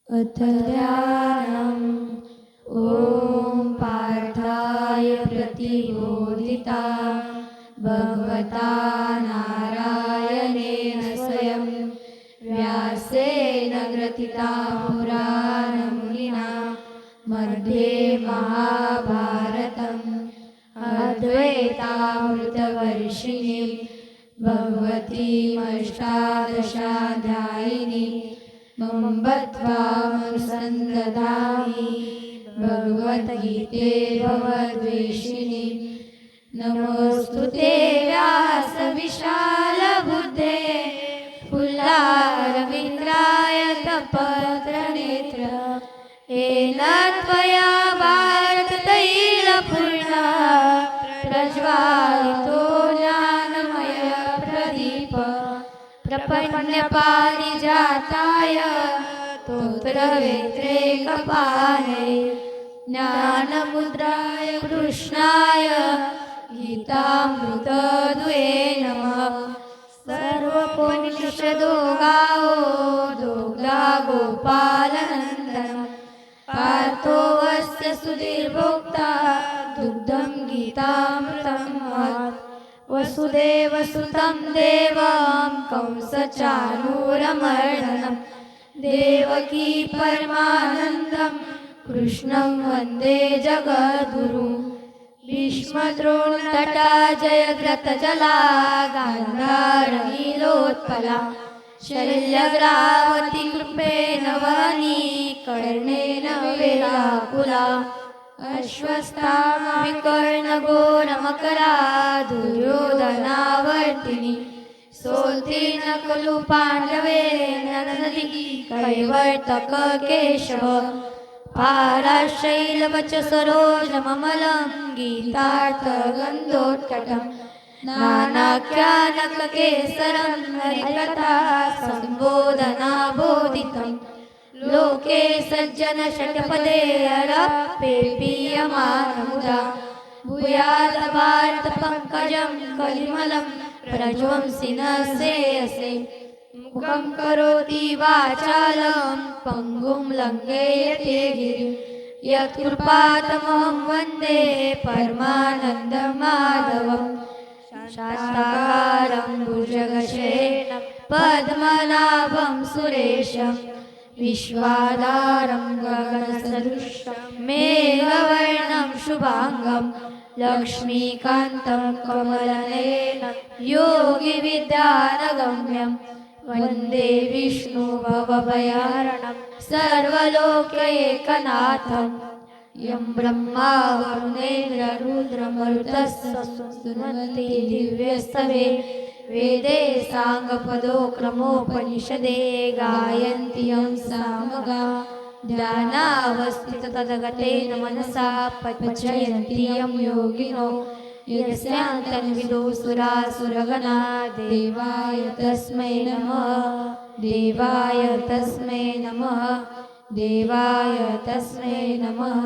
अथ ध्यानम्। ॐ पार्थाय प्रतिबोधिता भगवता नारायणेन स्वयं व्यासेन ग्रथिता पुराणमुनिना मध्ये महाभारतम् अद्वैतामृतवर्षिणीं भगवतीमष्टादशाध्यायिनीं बद्ध्वामनुसन्दधामि भगवद्गीते भवद्वेषिणीं। नमोऽस्तुते व्यासविशालबुद्धे फुल्लारविन्द्राय कपत्रनेत्र येन त्वया भारततैलपूर्णः प्रज्वालितो ज्ञानमयप्रदीपः प्रपन्नपारिजाताय स्तोत्रवेत्रैकपाणये ज्ञानमुद्राय कृष्णाय गीतामृतदुहे नमः। सर्वोपनिषदो गावो दुग्धा गोपालनन्दनम् पार्थो वस्य सुधीर्भोक्ता दुग्धं गीतामृतं महत्। वसुदेवसुतं देवं कंसचाणूरमर्दनं देवकी परमानन्दं कृष्णं वन्दे जगद्गुरुं। भीष्मद्रोणतटा जयद्रथजला गान्धारनीलोत्पला शल्यग्रावती कृपेण वहनी कर्णेन वेलाकुला। अश्वत्थामा विकर्णघोरमकरा दुर्योधनावर्तिनी सोत्तीर्ण खलु पाण्डवेन नदी कैवर्तक केशव। पाराशैलवचसरोजममलं गीतार्थगन्धोत्कटं नानाख्यानककेसरं हरिकथा सम्बोधनाबोधितं। लोके सज्जन षट्पदे अरप्येपीयमानमुदा भूयात् भारतपङ्कजं कलिमलं प्रज्वंसि न सेयसे। मुखं करोति वाचालं पङ्गुं लङ्घयते गिरिं यत्कृपातमहं वन्दे परमानन्दमाधवम्। शास्ताकारं भुजगशयनं पद्मनाभं सुरेशं विश्वाधारं गगनसदृशं मेघवर्णं शुभाङ्गं लक्ष्मीकान्तं कमलनयनं योगिविद्यानगम्यं वन्दे विष्णुभवभयहरणं सर्वलोकैकनाथं। यं ब्रह्मा वरुणेन्द्ररुद्रमरुतस्य स्तुवन्ति दिव्यस्तवे वेदे साङ्गपदोक्रमोपनिषदे गायन्ति यं सामगा ध्यानावस्थिततद्गतेन मनसा पचयन्ति यं योगिनो यस्यान्तन्विदो सुरासुरगणा देवाय तस्मै नमः देवाय तस्मै नमः देवाय तस्मै नमः।